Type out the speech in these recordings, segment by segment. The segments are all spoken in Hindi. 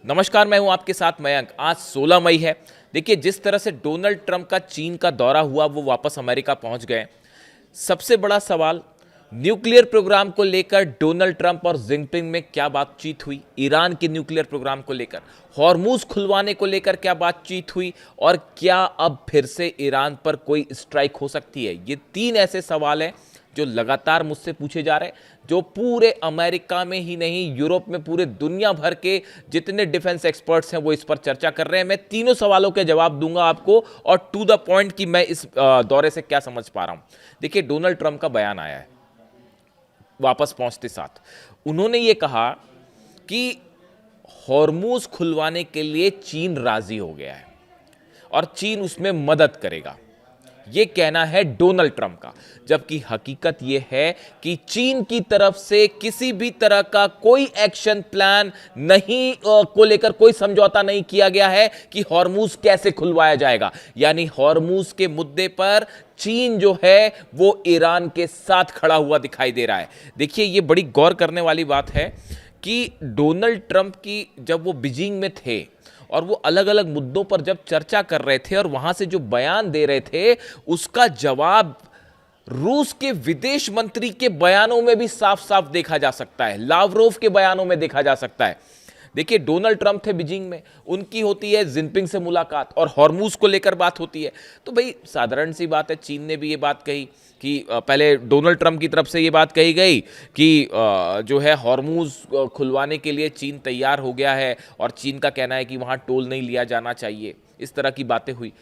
नमस्कार, मैं हूं आपके साथ मयंक। आज 16 मई है। देखिए, जिस तरह से डोनाल्ड ट्रंप का चीन का दौरा हुआ, वो वापस अमेरिका पहुंच गए। सबसे बड़ा सवाल, न्यूक्लियर प्रोग्राम को लेकर डोनाल्ड ट्रंप और जिनपिंग में क्या बातचीत हुई, ईरान के न्यूक्लियर प्रोग्राम को लेकर, हॉर्मूज खुलवाने को लेकर क्या बातचीत हुई, और क्या अब फिर से ईरान पर कोई स्ट्राइक हो सकती है। ये तीन ऐसे सवाल हैं जो लगातार मुझसे पूछे जा रहे हैं, जो पूरे अमेरिका में ही नहीं, यूरोप में, पूरे दुनिया भर के जितने डिफेंस एक्सपर्ट्स हैं वो इस पर चर्चा कर रहे हैं। मैं तीनों सवालों के जवाब दूंगा आपको, और टू द पॉइंट कि मैं इस दौरे से क्या समझ पा रहा हूं। देखिए, डोनाल्ड ट्रंप का बयान आया है वापस पहुंचते साथ। उन्होंने ये कहा कि हॉर्मूज खुलवाने के लिए चीन राजी हो गया है और चीन उसमें मदद करेगा। ये कहना है डोनाल्ड ट्रंप का, जबकि हकीकत यह है कि चीन की तरफ से किसी भी तरह का कोई एक्शन प्लान नहीं को लेकर कोई समझौता नहीं किया गया है कि हॉर्मूज कैसे खुलवाया जाएगा। यानी हॉर्मूज के मुद्दे पर चीन जो है वो ईरान के साथ खड़ा हुआ दिखाई दे रहा है। देखिए, ये बड़ी गौर करने वाली बात है कि डोनाल्ड ट्रंप की जब वो बीजिंग में थे और वो अलग अलग मुद्दों पर जब चर्चा कर रहे थे और वहां से जो बयान दे रहे थे, उसका जवाब रूस के विदेश मंत्री के बयानों में भी साफ साफ देखा जा सकता है, लावरोव के बयानों में देखा जा सकता है। देखिए, डोनाल्ड ट्रंप थे बीजिंग में, उनकी होती है जिनपिंग से मुलाकात और हॉर्मूज को लेकर बात होती है। तो भाई, साधारण सी बात है, चीन ने भी ये बात कही कि पहले डोनाल्ड ट्रंप की तरफ से ये बात कही गई कि जो है हॉर्मूज खुलवाने के लिए चीन तैयार हो गया है, और चीन का कहना है कि वहाँ टोल नहीं लिया जाना चाहिए। इस तरह की बातें हुई।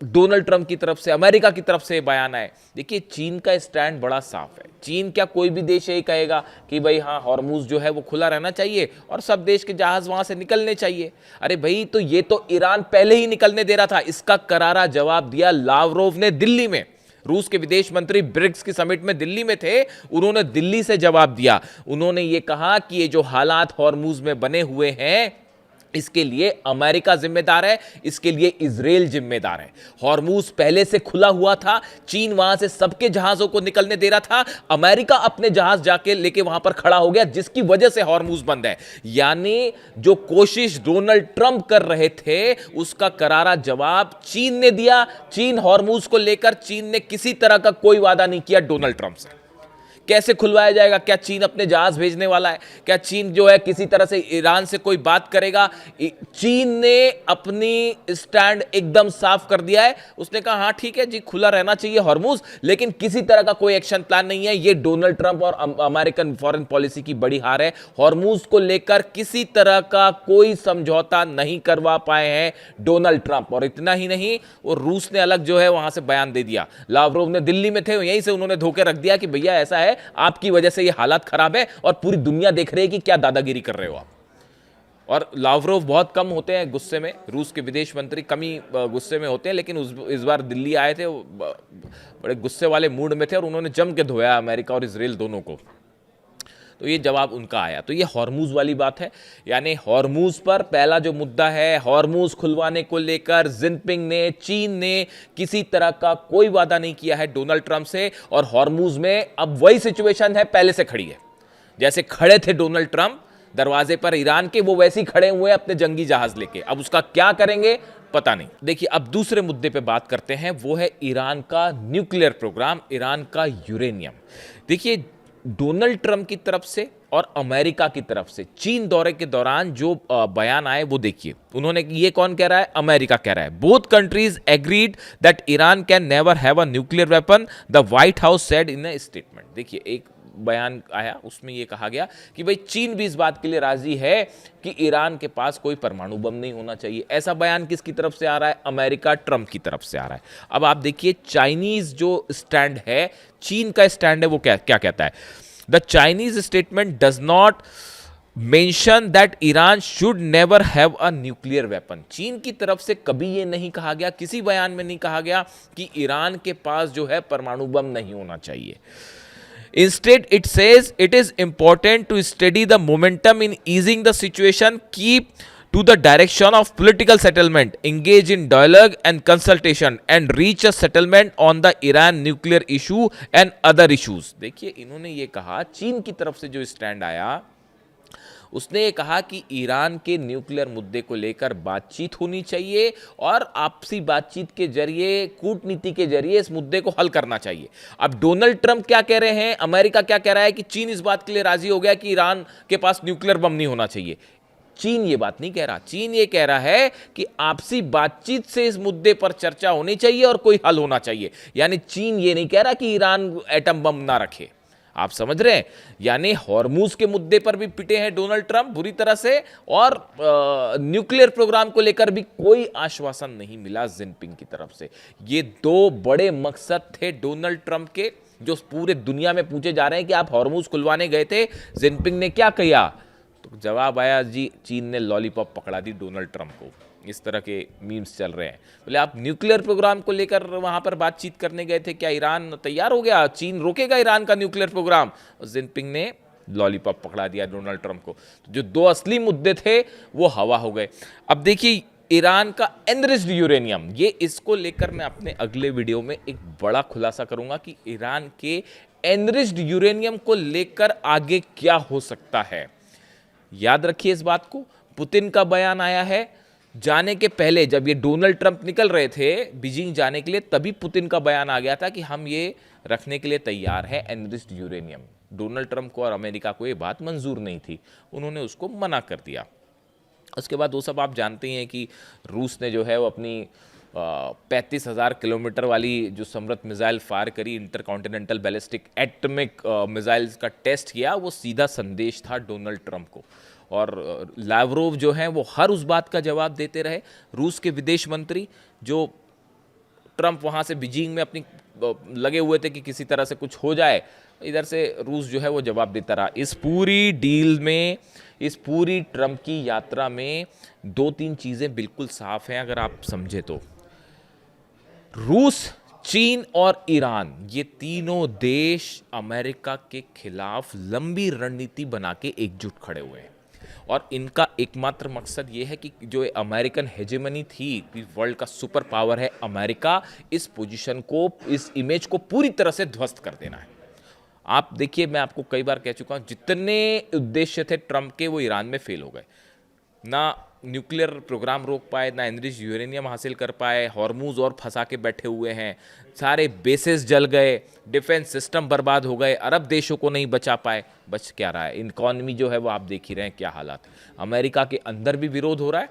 डोनाल्ड ट्रंप की तरफ से, अमेरिका की तरफ से बयान आए। देखिए, चीन का स्टैंड बड़ा साफ है। चीन, क्या कोई भी देश यही कहेगा कि भाई हाँ, हॉर्मूज जो है वो खुला रहना चाहिए और सब देश के जहाज वहां से निकलने चाहिए? अरे भाई, तो ये तो ईरान पहले ही निकलने दे रहा था। इसका करारा जवाब दिया लावरोव ने दिल्ली में। रूस के विदेश मंत्री ब्रिक्स की समिट में दिल्ली में थे, उन्होंने दिल्ली से जवाब दिया। उन्होंने ये कहा कि ये जो हालात हॉर्मूज में बने हुए हैं, इसके लिए अमेरिका जिम्मेदार है, इसके लिए इजराइल जिम्मेदार है। हॉर्मूज पहले से खुला हुआ था, चीन वहां से सबके जहाजों को निकलने दे रहा था, अमेरिका अपने जहाज जाके लेके वहां पर खड़ा हो गया, जिसकी वजह से हॉर्मूज बंद है। यानी जो कोशिश डोनाल्ड ट्रंप कर रहे थे, उसका करारा जवाब चीन ने दिया। चीन हॉर्मूज को लेकर, चीन ने किसी तरह का कोई वादा नहीं किया डोनाल्ड ट्रंप से। कैसे खुलवाया जाएगा? क्या चीन अपने जहाज भेजने वाला है? क्या चीन जो है किसी तरह से ईरान से कोई बात करेगा? चीन ने अपनी स्टैंड एकदम साफ कर दिया है। उसने कहा हाँ ठीक है जी, खुला रहना चाहिए हॉर्मूज, लेकिन किसी तरह का कोई एक्शन प्लान नहीं है। ये डोनाल्ड ट्रंप और अमेरिकन फॉरेन पॉलिसी की बड़ी हार है। हॉर्मूज को लेकर किसी तरह का कोई समझौता नहीं करवा पाए हैं डोनाल्ड ट्रंप। और इतना ही नहीं, वो रूस ने अलग जो है वहां से बयान दे दिया। लावरोव ने दिल्ली में थे, यहीं से उन्होंने धोखे रख दिया कि भैया ऐसा है, आपकी वजह से ये हालात खराब है और पूरी दुनिया देख रही है कि क्या दादागिरी कर रहे हो आप। और लावरोव बहुत कम होते हैं गुस्से में, रूस के विदेश मंत्री कम ही गुस्से में होते हैं, लेकिन इस बार दिल्ली आए थे, बड़े गुस्से वाले मूड में थे और उन्होंने जम के धोया अमेरिका और इजराइल दोनों को। तो ये जवाब उनका आया। तो ये हॉर्मूज वाली बात है। यानी हॉर्मूज पर पहला जो मुद्दा है, हॉर्मूज खुलवाने को लेकर जिनपिंग ने, चीन ने किसी तरह का कोई वादा नहीं किया है डोनाल्ड ट्रंप से। और हॉर्मूज में अब वही सिचुएशन है, पहले से खड़ी है। जैसे खड़े थे डोनाल्ड ट्रंप दरवाजे पर ईरान के, वो वैसे ही खड़े हुए अपने जंगी जहाज लेके। अब उसका क्या करेंगे पता नहीं। देखिए, अब दूसरे मुद्दे पे बात करते हैं, वो है ईरान का न्यूक्लियर प्रोग्राम, ईरान का यूरेनियम। देखिए, डोनाल्ड ट्रंप की तरफ से और अमेरिका की तरफ से चीन दौरे के दौरान जो बयान आए वो देखिए। उन्होंने, ये कौन कह रहा है? अमेरिका कह रहा है। Both countries agreed that Iran can never have a nuclear weapon, the white house said in a statement. देखिए, एक बयान आया, उसमें यह कहा गया कि भाई चीन भी इस बात के लिए राजी है कि ईरान के पास कोई परमाणु बम नहीं होना चाहिए। ऐसा बयान किसकी तरफ से आ रहा है? अमेरिका, ट्रंप की तरफ से आ रहा है। अब आप देखिए, चाइनीज जो स्टैंड है, चीन का स्टैंड है, वो क्या क्या कहता है? The Chinese statement does not mention that Iran should never have a nuclear weapon. चीन की तरफ से कभी यह नहीं कहा गया, किसी बयान में नहीं कहा गया कि ईरान के पास जो है परमाणु बम नहीं होना चाहिए। Instead, it says it is important to steady the momentum in easing the situation, keep to the direction of political settlement, engage in dialogue and consultation, and reach a settlement on the Iran nuclear issue and other issues. देखिए, इन्होंने ये कहा, चीन की तरफ से जो स्टैंड आया उसने ये कहा कि ईरान के न्यूक्लियर मुद्दे को लेकर बातचीत होनी चाहिए और आपसी बातचीत के जरिए, कूटनीति के जरिए इस मुद्दे को हल करना चाहिए। अब डोनाल्ड ट्रंप क्या कह रहे हैं, अमेरिका क्या कह रहा है कि चीन इस बात के लिए राजी हो गया कि ईरान के पास न्यूक्लियर बम नहीं होना चाहिए। चीन ये बात नहीं कह रहा, चीन ये कह रहा है कि आपसी बातचीत से इस मुद्दे पर चर्चा होनी चाहिए और कोई हल होना चाहिए। यानी चीन ये नहीं कह रहा कि ईरान एटम बम ना रखे। आप समझ रहे हैं? यानी हॉर्मूज के मुद्दे पर भी पिटे हैं डोनाल्ड ट्रंप बुरी तरह से, और न्यूक्लियर प्रोग्राम को लेकर भी कोई आश्वासन नहीं मिला जिनपिंग की तरफ से। ये दो बड़े मकसद थे डोनाल्ड ट्रंप के, जो पूरे दुनिया में पूछे जा रहे हैं कि आप हॉर्मूज खुलवाने गए थे, जिनपिंग ने क्या किया? तो जवाब आया जी, चीन ने लॉलीपॉप पकड़ा दी डोनाल्ड ट्रंप को। इस तरह के मीम्स चल रहे हैं। बोले आप न्यूक्लियर प्रोग्राम को लेकर वहां पर बातचीत करने गए थे, क्या ईरान तैयार हो गया? चीन रोकेगा ईरान का न्यूक्लियर प्रोग्राम? जिनपिंग ने लॉलीपॉप पकड़ा दिया डोनाल्ड ट्रंप को। तो जो दो असली मुद्दे थे वो हवा हो गए। अब देखिए ईरान का एनरिच्ड यूरेनियम, ये इसको लेकर मैं अपने अगले वीडियो में एक बड़ा खुलासा करूंगा कि ईरान के एनरिच्ड यूरेनियम को लेकर आगे क्या हो सकता है। याद रखिए इस बात को। पुतिन का बयान आया है जाने के पहले, जब ये डोनाल्ड ट्रंप निकल रहे थे बीजिंग जाने के लिए, तभी पुतिन का बयान आ गया था कि हम ये रखने के लिए तैयार है एनरिच्ड यूरेनियम। डोनाल्ड ट्रंप को और अमेरिका को ये बात मंजूर नहीं थी, उन्होंने उसको मना कर दिया। उसके बाद वो सब आप जानते ही हैं कि रूस ने जो है वो अपनी 35,000 किलोमीटर वाली जो समृद्ध मिसाइल फायर करी, इंटरकॉन्टिनेंटल बैलिस्टिक एटॉमिक मिसाइल्स का टेस्ट किया। वो सीधा संदेश था डोनाल्ड ट्रंप को, और लावरोव जो हैं वो हर उस बात का जवाब देते रहे। रूस के विदेश मंत्री, जो ट्रंप वहाँ से बीजिंग में अपनी लगे हुए थे कि किसी तरह से कुछ हो जाए, इधर से रूस जो है वो जवाब देता रहा। इस पूरी डील में, इस पूरी ट्रंप की यात्रा में दो तीन चीज़ें बिल्कुल साफ हैं अगर आप समझे तो। रूस, चीन और ईरान, ये तीनों देश अमेरिका के खिलाफ लंबी रणनीति बना के एकजुट खड़े हुए हैं, और इनका एकमात्र मकसद ये है कि जो अमेरिकन हेजेमनी थी कि वर्ल्ड का सुपर पावर है अमेरिका, इस पोजीशन को, इस इमेज को पूरी तरह से ध्वस्त कर देना है। आप देखिए, मैं आपको कई बार कह चुका हूं, जितने उद्देश्य थे ट्रंप के वो ईरान में फेल हो गए। ना न्यूक्लियर प्रोग्राम रोक पाए, ना एनरिच्ड यूरेनियम हासिल कर पाए, हॉर्मूज और फंसा के बैठे हुए हैं, सारे बेसेस जल गए, डिफेंस सिस्टम बर्बाद हो गए, अरब देशों को नहीं बचा पाए। बच क्या रहा है? इकॉनमी जो है वो आप देख ही रहे हैं क्या हालात। अमेरिका के अंदर भी विरोध हो रहा है,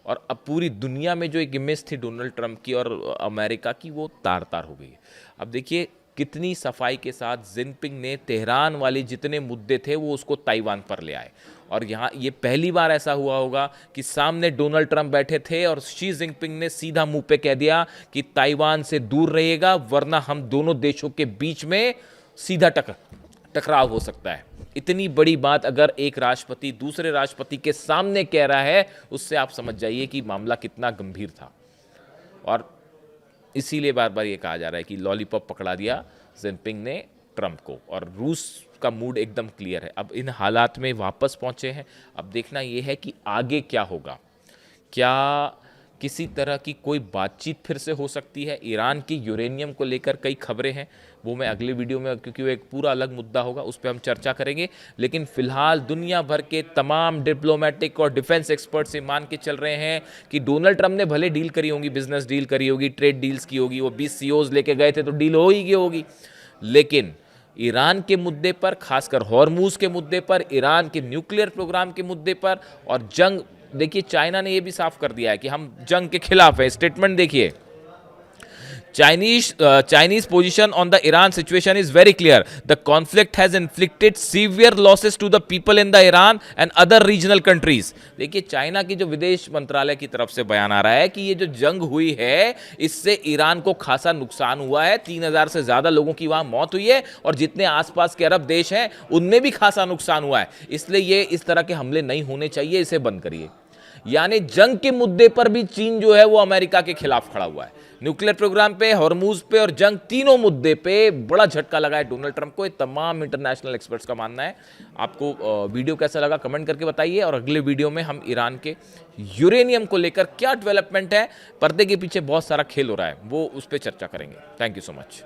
और अब पूरी दुनिया में जो एक इमेज थी डोनाल्ड ट्रंप की और अमेरिका की, वो तार तार हो गई है। अब देखिए कितनी सफाई के साथ जिनपिंग ने तेहरान वाले जितने मुद्दे थे वो उसको ताइवान पर ले आए, और यहाँ ये पहली बार ऐसा हुआ होगा कि सामने डोनाल्ड ट्रंप बैठे थे और शी जिनपिंग ने सीधा मुंह पे कह दिया कि ताइवान से दूर रहिएगा, वरना हम दोनों देशों के बीच में सीधा टकराव हो सकता है। इतनी बड़ी बात अगर एक राष्ट्रपति दूसरे राष्ट्रपति के सामने कह रहा है, उससे आप समझ जाइए कि मामला कितना गंभीर था। और इसीलिए बार बार ये कहा जा रहा है कि लॉलीपॉप पकड़ा दिया जिनपिंग ने ट्रंप को, और रूस का मूड एकदम क्लियर है। अब इन हालात में वापस पहुंचे हैं, अब देखना ये है कि आगे क्या होगा। क्या किसी तरह की कोई बातचीत फिर से हो सकती है? ईरान की यूरेनियम को लेकर कई खबरें हैं, वो मैं अगले वीडियो में, क्योंकि वो एक पूरा अलग मुद्दा होगा, उस पर हम चर्चा करेंगे। लेकिन फिलहाल दुनिया भर के तमाम डिप्लोमेटिक और डिफेंस एक्सपर्ट्स ये मान के चल रहे हैं कि डोनाल्ड ट्रंप ने भले डील करी होगी, बिजनेस डील करी होगी, ट्रेड डील्स की होगी, वो 20 CEOs लेके गए थे तो डील हो ही गई होगी, लेकिन ईरान के मुद्दे पर, खासकर हॉर्मूज के मुद्दे पर, ईरान के न्यूक्लियर प्रोग्राम के मुद्दे पर, और जंग, देखिए चाइना ने यह भी साफ कर दिया है कि हम जंग के खिलाफ है। स्टेटमेंट देखिए, Chinese position on the Iran situation is very clear. The conflict has inflicted severe losses to the people in the Iran and other regional countries. देखिए चाइना की जो विदेश मंत्रालय की तरफ से बयान आ रहा है कि ये जो जंग हुई है इससे ईरान को खासा नुकसान हुआ है, 3,000 से ज्यादा लोगों की वहां मौत हुई है, और जितने आसपास के अरब देश हैं उनमें भी खासा नुकसान हुआ है। इसलिए ये इस तरह के हमले नहीं होने चाहिए, इसे बंद करिए। यानी जंग के मुद्दे पर भी चीन जो है वो अमेरिका के खिलाफ खड़ा हुआ है। न्यूक्लियर प्रोग्राम पे, हॉर्मूज पे और जंग, तीनों मुद्दे पे बड़ा झटका लगा है डोनाल्ड ट्रंप को। ये तमाम इंटरनेशनल एक्सपर्ट्स का मानना है। आपको वीडियो कैसा लगा कमेंट करके बताइए, और अगले वीडियो में हम ईरान के यूरेनियम को लेकर क्या डेवलपमेंट है, पर्दे के पीछे बहुत सारा खेल हो रहा है, वो उस पर चर्चा करेंगे। Thank you so much.